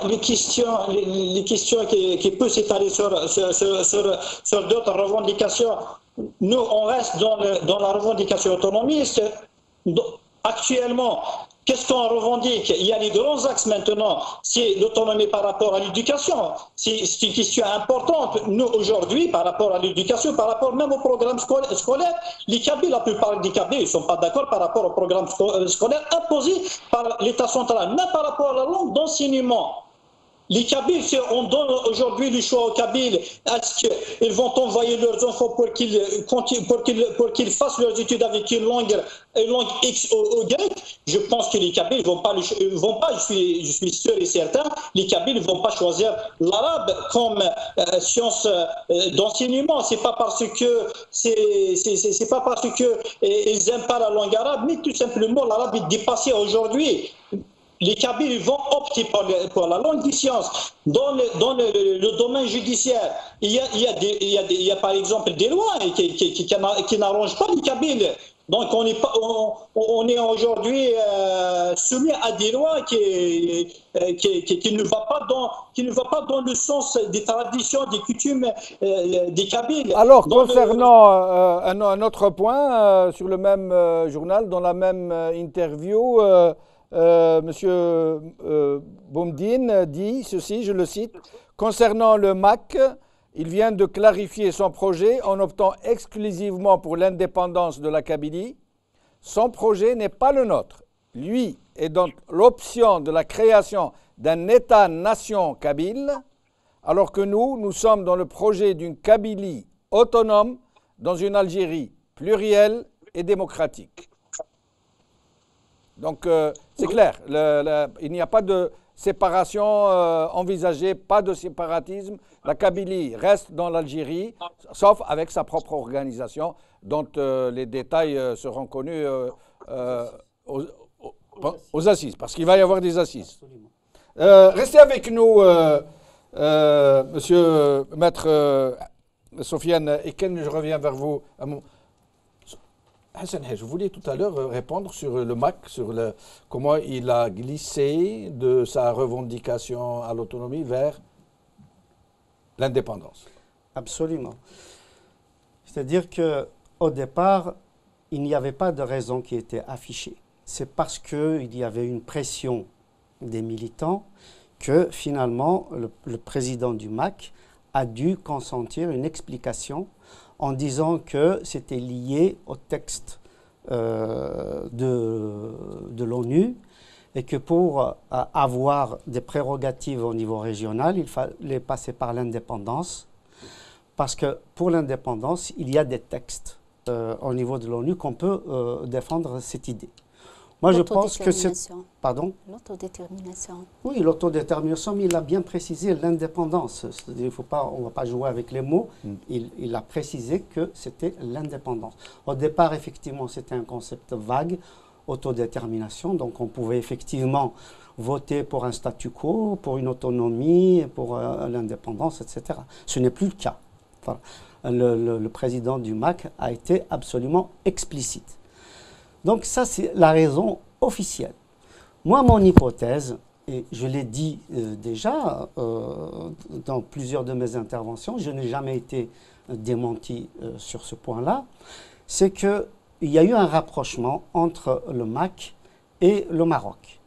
qui peuvent s'étaler sur d'autres revendications, nous, on reste dans la revendication autonomiste. Actuellement, qu'est-ce qu'on revendique? Il y a les grands axes maintenant, c'est l'autonomie par rapport à l'éducation. C'est une question importante. Nous, aujourd'hui, par rapport à l'éducation, par rapport même au programme scolaire, les Kabyles, la plupart des Kabyles ne sont pas d'accord par rapport au programme scolaire imposé par l'État central, même par rapport à la langue d'enseignement. Les Kabyles, on donne aujourd'hui le choix aux Kabyles. Est-ce qu'ils vont envoyer leurs enfants pour qu'ils fassent leurs études avec une langue X ou Y? Je pense que les Kabyles ne vont pas, je suis sûr et certain, les Kabyles ne vont pas choisir l'arabe comme science d'enseignement. C'est pas parce que ils n'aiment pas la langue arabe, mais tout simplement l'arabe est dépassé aujourd'hui. Les Kabyles vont opter pour la langue des sciences. Dans le domaine judiciaire, il y a par exemple des lois qui n'arrangent pas les Kabyles. Donc on est aujourd'hui soumis à des lois qui ne vont pas dans le sens des traditions, des coutumes des Kabyles. Alors, concernant un autre point, sur le même journal, dans la même interview, Monsieur Boumediene dit ceci, je le cite, « Concernant le MAC, il vient de clarifier son projet en optant exclusivement pour l'indépendance de la Kabylie. Son projet n'est pas le nôtre. Lui est dans l'option de la création d'un État-nation kabyle, alors que nous sommes dans le projet d'une Kabylie autonome dans une Algérie plurielle et démocratique. » Donc, c'est clair, il n'y a pas de séparation envisagée, pas de séparatisme. La Kabylie reste dans l'Algérie, sauf avec sa propre organisation, dont les détails seront connus aux assises, parce qu'il va y avoir des assises. Restez avec nous, monsieur Maître Sofiane Eken, je reviens vers vous. Hassan, je voulais tout à l'heure répondre sur le MAC, sur comment il a glissé de sa revendication à l'autonomie vers l'indépendance. Absolument. C'est-à-dire qu'au départ, il n'y avait pas de raison qui était affichée. C'est parce qu'il y avait une pression des militants que finalement le président du MAC a dû consentir une explication en disant que c'était lié au texte de l'ONU et que pour avoir des prérogatives au niveau régional, il fallait passer par l'indépendance, parce que pour l'indépendance, il y a des textes au niveau de l'ONU qu'on peut défendre cette idée. Moi, je pense que c'est... Pardon ? L'autodétermination. Oui, l'autodétermination, mais il a bien précisé l'indépendance. On ne va pas jouer avec les mots. Il a précisé que c'était l'indépendance. Au départ, effectivement, c'était un concept vague, autodétermination. Donc, on pouvait effectivement voter pour un statu quo, pour une autonomie, pour l'indépendance, etc. Ce n'est plus le cas. Voilà. Le président du MAC a été absolument explicite. Donc ça, c'est la raison officielle. Moi, mon hypothèse, et je l'ai dit déjà dans plusieurs de mes interventions, je n'ai jamais été démenti sur ce point-là, c'est qu'il y a eu un rapprochement entre le MAC et le Maroc.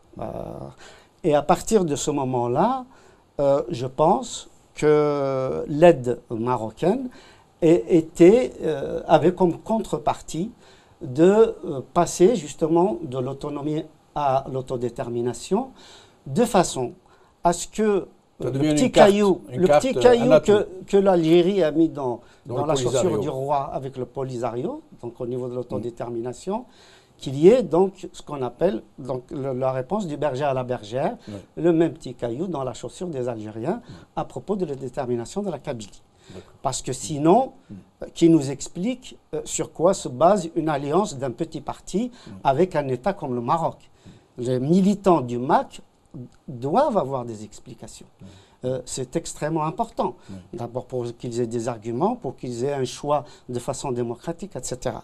Et à partir de ce moment-là, je pense que l'aide marocaine avait comme contrepartie de passer justement de l'autonomie à l'autodétermination, de façon à ce que le petit caillou que l'Algérie a mis dans la chaussure du roi avec le Polisario, donc au niveau de l'autodétermination, qu'il y ait donc ce qu'on appelle donc, la réponse du berger à la bergère, le même petit caillou dans la chaussure des Algériens à propos de la détermination de la Kabylie. Parce que sinon, qui nous explique sur quoi se base une alliance d'un petit parti avec un État comme le Maroc. Les militants du MAC doivent avoir des explications. C'est extrêmement important. D'abord pour qu'ils aient des arguments, pour qu'ils aient un choix de façon démocratique, etc.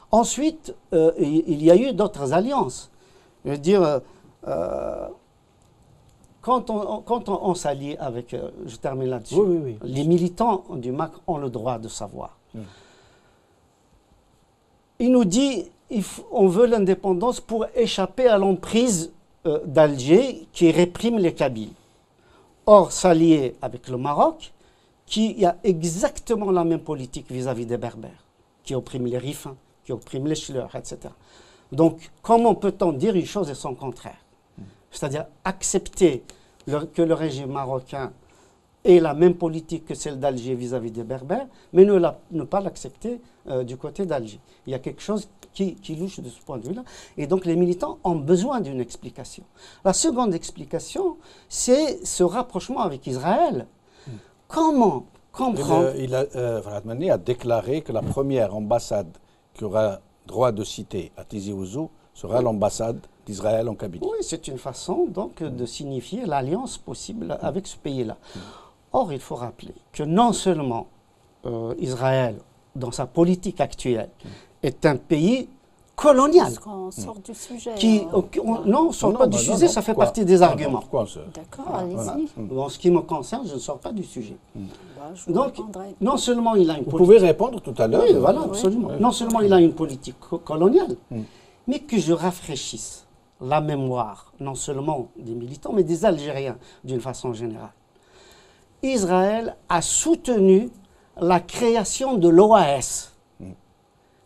Ensuite, il y a eu d'autres alliances. Je veux dire... Quand on s'allie avec, je termine là-dessus, les militants du MAC ont le droit de savoir. Il nous dit on veut l'indépendance pour échapper à l'emprise d'Alger qui réprime les Kabyles. Or, s'allier avec le Maroc, qui a exactement la même politique vis-à-vis des Berbères, qui opprime les Rifins, qui opprime les Schleurs, etc. Donc, comment peut-on dire une chose et son contraire? C'est-à-dire accepter que le régime marocain ait la même politique que celle d'Alger vis-à-vis des Berbères, mais ne pas l'accepter du côté d'Alger. Il y a quelque chose qui louche de ce point de vue-là. Et donc les militants ont besoin d'une explication. La seconde explication, c'est ce rapprochement avec Israël. Comment comprendre... Vlad Mani a déclaré que la première ambassade qui aura droit de citer à Tizi Ouzou sera l'ambassade d'Israël en Kabylie. Oui, c'est une façon donc de signifier l'alliance possible avec ce pays-là. Or, il faut rappeler que non seulement Israël, dans sa politique actuelle, est un pays coloniale. Qu'on sort du sujet. Non, on ne sort pas du sujet, ça fait partie des arguments. D'accord, allez-y. En ce qui me concerne, je ne sors pas du sujet. Je Donc, non seulement il a une politique... Vous pouvez répondre tout à l'heure. Oui, voilà, absolument. Non seulement il a une politique coloniale, mais que je rafraîchisse la mémoire, non seulement des militants, mais des Algériens d'une façon générale. Israël a soutenu la création de l'OAS.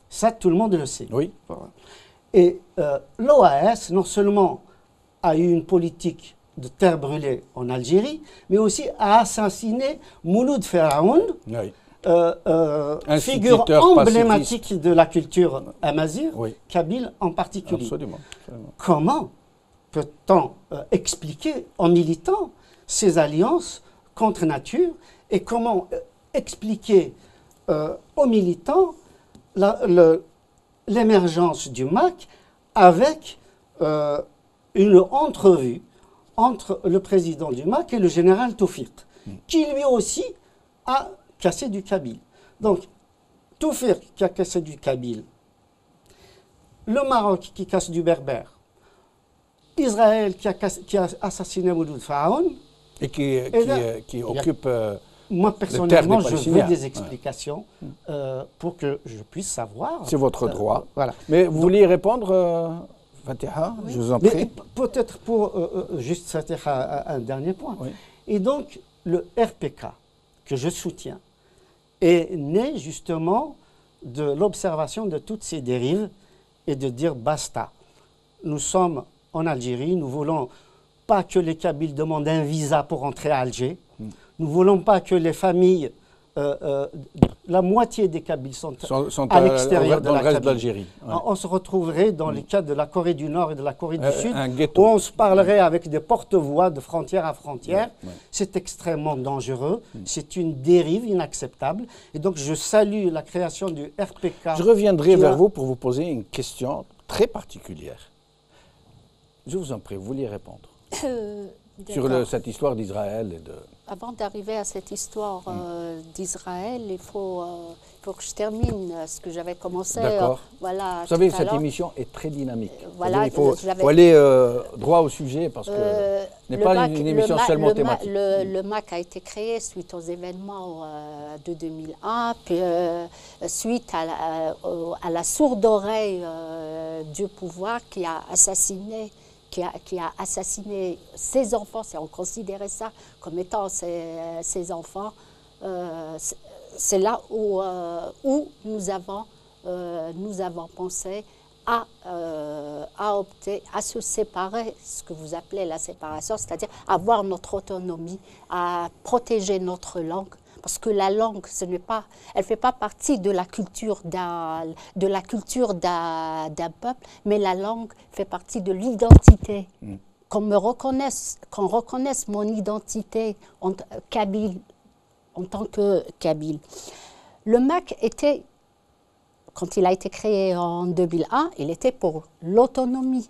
Ça, tout le monde le sait. Oui. Et l'OAS, non seulement a eu une politique de terre brûlée en Algérie, mais aussi a assassiné Mouloud Feraoun, figure emblématique de la culture amazigh, kabyle en particulier. Absolument. Comment peut-on expliquer en militant ces alliances contre nature et comment expliquer aux militants l'émergence du MAC avec une entrevue entre le président du MAC et le général Toufik, qui lui aussi a cassé du kabyle. Donc, Toufik qui a cassé du kabyle, le Maroc qui casse du berbère, Israël qui a assassiné Mouloud Feraoun, et qui occupe... moi, personnellement, je veux des explications pour que je puisse savoir. C'est votre droit. Voilà. Mais vous vouliez répondre, Fatiha, je vous en prie. Peut-être pour juste Fatiha, un dernier point. Oui. Et donc, le RPK, que je soutiens, est né justement de l'observation de toutes ces dérives et de dire basta. Nous sommes en Algérie, nous voulons pas que les Kabyles demandent un visa pour entrer à Alger. Nous ne voulons pas que les familles, la moitié des Kabyles sont à l'extérieur de la Kabylie. On se retrouverait dans les cas de la Corée du Nord et de la Corée du Sud, où on se parlerait avec des porte-voix de frontière à frontière. C'est extrêmement dangereux, c'est une dérive inacceptable. Et donc je salue la création du RPK. Je reviendrai vers vous pour vous poser une question très particulière. Je vous en prie, vous vouliez répondre sur cette histoire d'Israël et de... Avant d'arriver à cette histoire d'Israël, il faut que je termine ce que j'avais commencé. D'accord. Voilà, vous savez, cette émission est très dynamique. Voilà, il faut aller droit au sujet parce que ce n'est pas une émission seulement thématique. Le MAC a été créé suite aux événements de 2001, puis suite à la sourde oreille du pouvoir qui a assassiné ses enfants, si on considérait ça comme étant ses enfants, c'est là où nous avons pensé à opter, à se séparer, ce que vous appelez la séparation, c'est-à-dire avoir notre autonomie, à protéger notre langue. Parce que la langue, elle ne fait pas partie de la culture d'un peuple, mais la langue fait partie de l'identité. Qu'on reconnaisse mon identité en tant que Kabyle. Le MAC était, quand il a été créé en 2001, il était pour l'autonomie.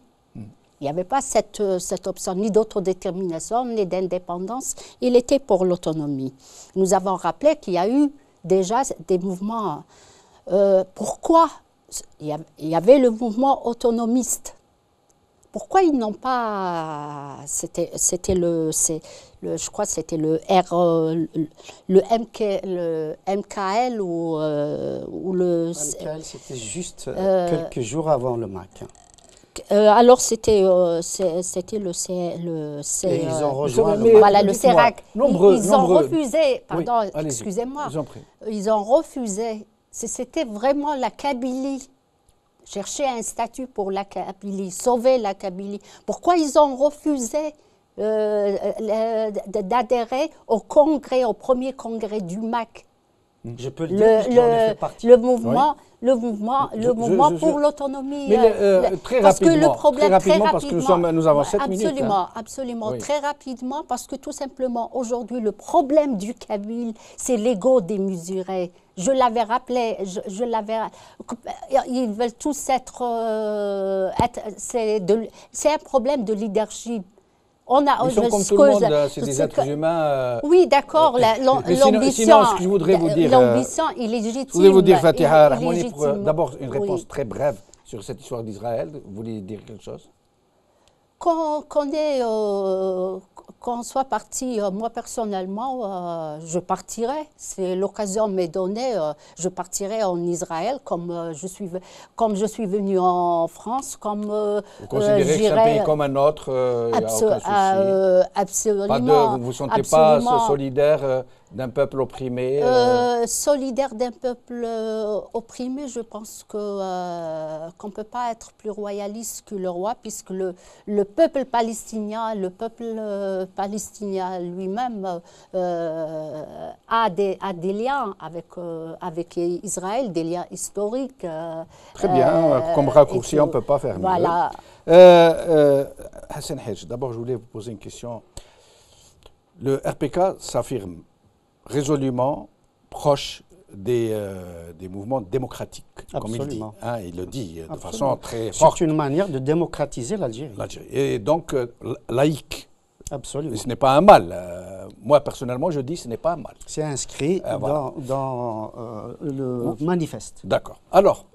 Il n'y avait pas cette option ni d'autodétermination, ni d'indépendance. Il était pour l'autonomie. Nous avons rappelé qu'il y a eu déjà des mouvements. Pourquoi il y avait le mouvement autonomiste. Pourquoi ils n'ont pas... je crois que c'était le MKL ou le... MKL, c'était juste quelques jours avant le MAC. Alors c'était le ils ont rejoint le CERAC. Ils ont refusé, pardon, oui, excusez-moi, ils ont refusé. C'était vraiment la Kabylie. Chercher un statut pour la Kabylie, sauver la Kabylie. Pourquoi ils ont refusé d'adhérer au premier congrès du MAC? Je peux le dire, j'en ai fait partie. Le mouvement pour l'autonomie. Très rapidement, parce que nous avons 7 minutes. Absolument, oui. Très rapidement, parce que tout simplement, aujourd'hui, le problème du Kabyle, c'est l'ego démesuré. Je l'avais rappelé, ils veulent tous être c'est un problème de leadership. Ils sont comme tout le monde, c'est des êtres humains. Oui, d'accord, l'ambition. Sinon, ce que je voudrais vous dire... L'ambition illégitime. Je voudrais vous dire, Fatiha Rahmouni, d'abord une réponse très brève sur cette histoire d'Israël? Vous voulez dire quelque chose? Qu'on soit parti, moi personnellement, je partirai. C'est l'occasion m'est donnée, je partirai en Israël comme je suis venue en France, comme vous considérez que c'est un pays comme un autre, il n'y a aucun souci. Absolument. Vous ne vous sentez pas solidaire d'un peuple opprimé? Solidaire d'un peuple opprimé, je pense qu'on ne peut pas être plus royaliste que le roi, puisque le peuple palestinien lui-même a des liens avec Israël, des liens historiques. Très bien, comme raccourci, on ne peut pas faire mieux. Voilà. Hassan Hedj, d'abord je voulais vous poser une question. Le RPK s'affirme résolument proche des mouvements démocratiques, comme il dit. Hein, il le dit de façon très forte. C'est une manière de démocratiser l'Algérie. Et donc laïque. Absolument. Ce n'est pas un mal. Moi, personnellement, je dis que ce n'est pas un mal. C'est inscrit dans le manifeste. D'accord. Alors,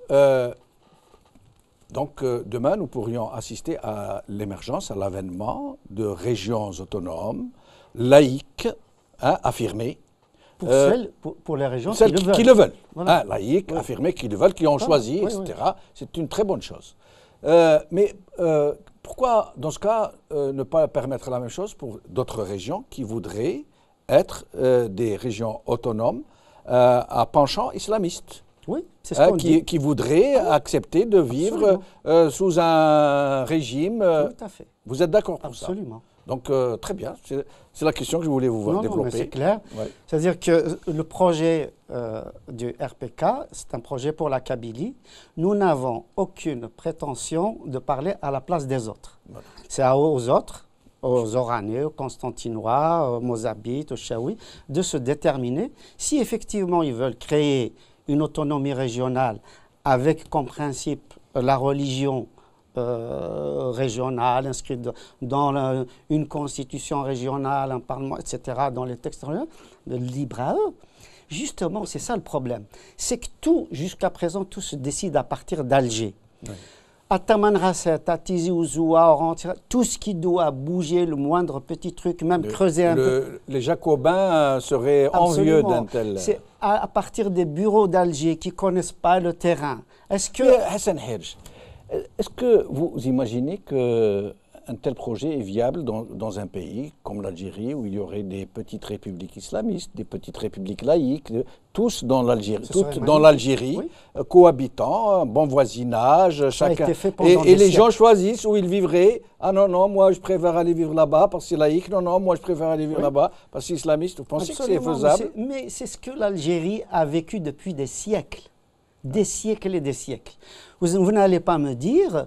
donc demain, nous pourrions assister à l'émergence, à l'avènement de régions autonomes, laïques, affirmées. Pour les régions qui le veulent. Voilà. Laïques, affirmées, qui le veulent, qui ont choisi, etc. C'est une très bonne chose. Mais pourquoi, dans ce cas, ne pas permettre la même chose pour d'autres régions qui voudraient être des régions autonomes à penchant islamiste? Oui, c'est ce qu'on dit. Qui voudraient accepter de vivre sous un régime. Tout à fait. Vous êtes d'accord pour ça? Absolument. Donc, très bien. C'est la question que je voulais vous voir développer. C'est clair. Ouais. C'est-à-dire que le projet du RPK, c'est un projet pour la Kabylie. Nous n'avons aucune prétention de parler à la place des autres. Voilà. C'est aux autres, aux Oranais, aux Constantinois, aux Mozabites, aux Chaouis, de se déterminer si effectivement ils veulent créer une autonomie régionale avec comme principe la religion régionale, inscrite dans une constitution régionale, un parlement, etc., dans les textes libre à eux. Justement, c'est ça le problème. C'est que tout, jusqu'à présent, tout se décide à partir d'Alger. Oui. À Tamanrasset, à Tizi Ouzou, tout ce qui doit bouger, le moindre petit truc, même creuser un peu. Les Jacobins seraient envieux d'un tel. C'est à partir des bureaux d'Alger qui ne connaissent pas le terrain. Est-ce que. Hassan Hedj, est-ce que vous imaginez qu'un tel projet est viable dans un pays comme l'Algérie, où il y aurait des petites républiques islamistes, des petites républiques laïques, tous dans l'Algérie, oui. Cohabitant, un bon voisinage, chacun. Et les gens choisissent où ils vivraient. Ah non, moi je préfère aller vivre là-bas parce que c'est laïque. Non, moi je préfère aller vivre là-bas parce que c'est islamiste. Vous pensez que c'est faisable? Mais c'est ce que l'Algérie a vécu depuis des siècles. Des siècles et des siècles. Vous n'allez pas me dire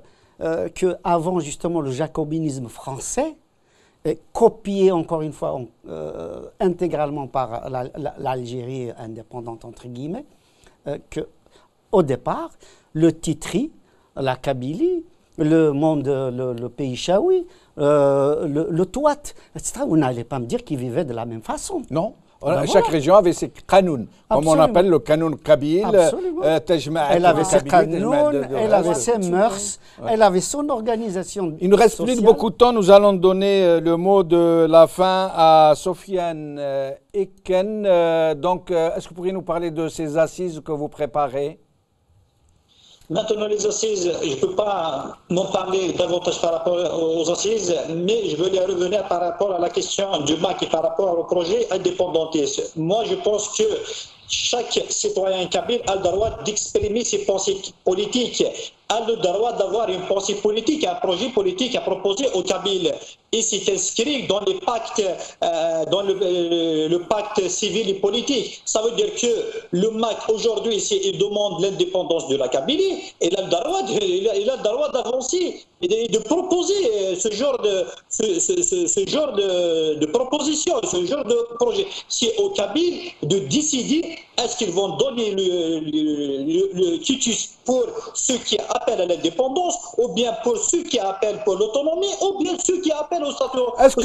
qu'avant justement le jacobinisme français, copié encore une fois intégralement par l'Algérie indépendante entre guillemets, qu'au départ, le Titri, la Kabylie, le pays Chaoui, le Touat, etc., vous n'allez pas me dire qu'ils vivaient de la même façon. Non. Chaque région avait ses canons, comme on appelle le canon kabyle. Elle avait ses canons, elle avait ses mœurs, elle avait son organisation. Il ne nous reste plus beaucoup de temps. Nous allons donner le mot de la fin à Sofiane Eken. Donc, est-ce que vous pourriez nous parler de ces assises que vous préparez? Maintenant, les assises, je ne peux pas m'en parler davantage par rapport aux assises, mais je veux y revenir par rapport à la question du MAC et par rapport au projet indépendantiste. Moi, je pense que chaque citoyen kabyle a le droit d'exprimer ses pensées politiques, a le droit d'avoir une pensée politique, un projet politique à proposer aux Kabyles. Et c'est inscrit dans les pactes, dans le pacte civil et politique. Ça veut dire que le MAC aujourd'hui, il demande l'indépendance de la Kabylie, et il a le droit d'avancer et de proposer ce genre de proposition, ce genre de projet. C'est aux Kabyles de décider est-ce qu'ils vont donner le quitus pour ceux qui appellent à l'indépendance, ou bien pour ceux qui appellent pour l'autonomie, ou bien ceux qui appellent au statut. Est-ce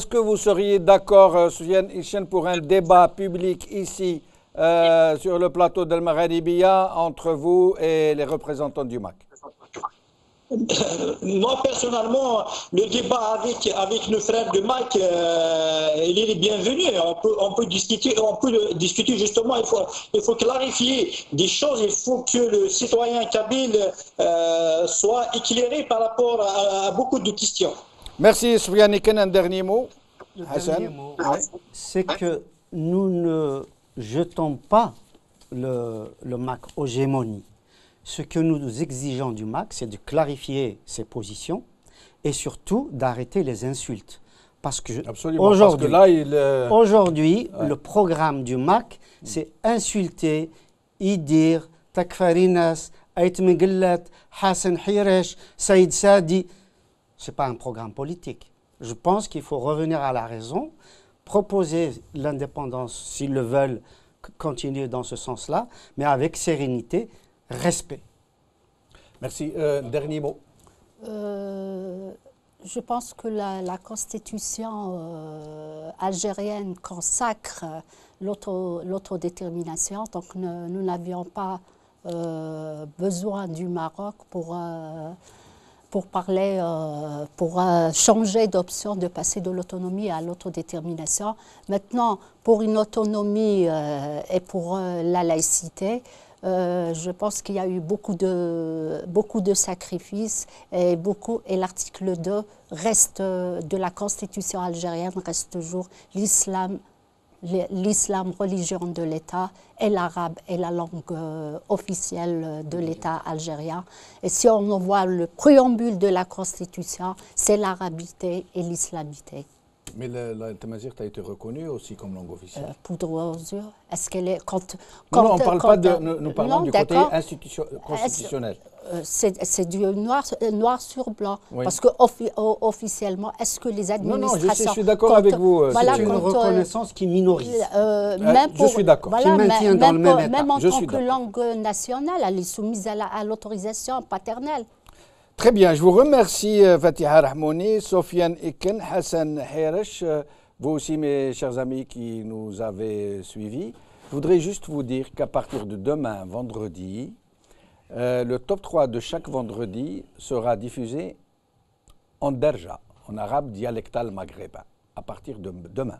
que vous seriez d'accord, Soufiane Eken, pour un débat public ici sur le plateau d'Al Magharibiya entre vous et les représentants du MAC? Moi, personnellement, le débat avec nos frères de MAC, il est bienvenu. On peut discuter justement, il faut clarifier des choses, il faut que le citoyen kabyle soit éclairé par rapport à beaucoup de questions. Merci, Soufiane Iken. Un dernier mot. Le dernier mot, c'est que nous ne jetons pas le MAC aux gémonies. Ce que nous exigeons du MAC, c'est de clarifier ses positions et surtout d'arrêter les insultes. Parce que aujourd'hui, le programme du MAC, c'est insulter, y dire, Takfarinas, Aït Megellat, Hassan Hiresh, Saïd Sadi. Ce n'est pas un programme politique. Je pense qu'il faut revenir à la raison, proposer l'indépendance, s'ils le veulent, continuer dans ce sens-là, mais avec sérénité, respect. Merci. Dernier mot. Je pense que la constitution algérienne consacre l'autodétermination, donc nous n'avions pas besoin du Maroc pour parler, pour changer d'option, de passer de l'autonomie à l'autodétermination. Maintenant, pour une autonomie et pour la laïcité, je pense qu'il y a eu beaucoup de sacrifices et l'article 2 reste de la constitution algérienne reste toujours l'islam, religion de l'État, et l'arabe est la langue officielle de l'État algérien. Et si on voit le préambule de la constitution, c'est l'arabité et l'islamité. Mais la Tamazight a été reconnue aussi comme langue officielle. Poudre aux yeux. Est-ce qu'elle est non, on parle pas de. Nous parlons du côté constitutionnel. C'est du noir sur blanc. Oui. Parce que officiellement, est-ce que les administrations. Non, je suis d'accord avec vous. C'est une reconnaissance qui minorise. Je suis d'accord. Voilà, qui maintient dans le même état. Même en tant que langue nationale, elle est soumise à l'autorisation paternelle. Très bien, je vous remercie Fatiha Rahmouni, Soufiane Iken, Hassan Hiresh, vous aussi mes chers amis qui nous avez suivis. Je voudrais juste vous dire qu'à partir de demain, vendredi, le top 3 de chaque vendredi sera diffusé en derja, en arabe dialectal maghrébin, à partir de demain.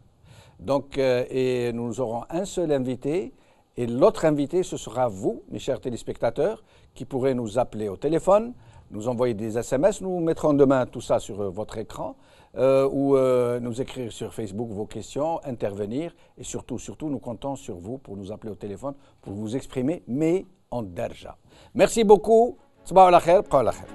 Donc, et nous aurons un seul invité, et l'autre invité, ce sera vous, mes chers téléspectateurs, qui pourrez nous appeler au téléphone, nous envoyer des SMS, nous mettrons demain tout ça sur votre écran, ou nous écrire sur Facebook vos questions, intervenir, et surtout, nous comptons sur vous pour nous appeler au téléphone, pour vous exprimer, mais en derja. Merci beaucoup. Sabah al khair, bqa al khair.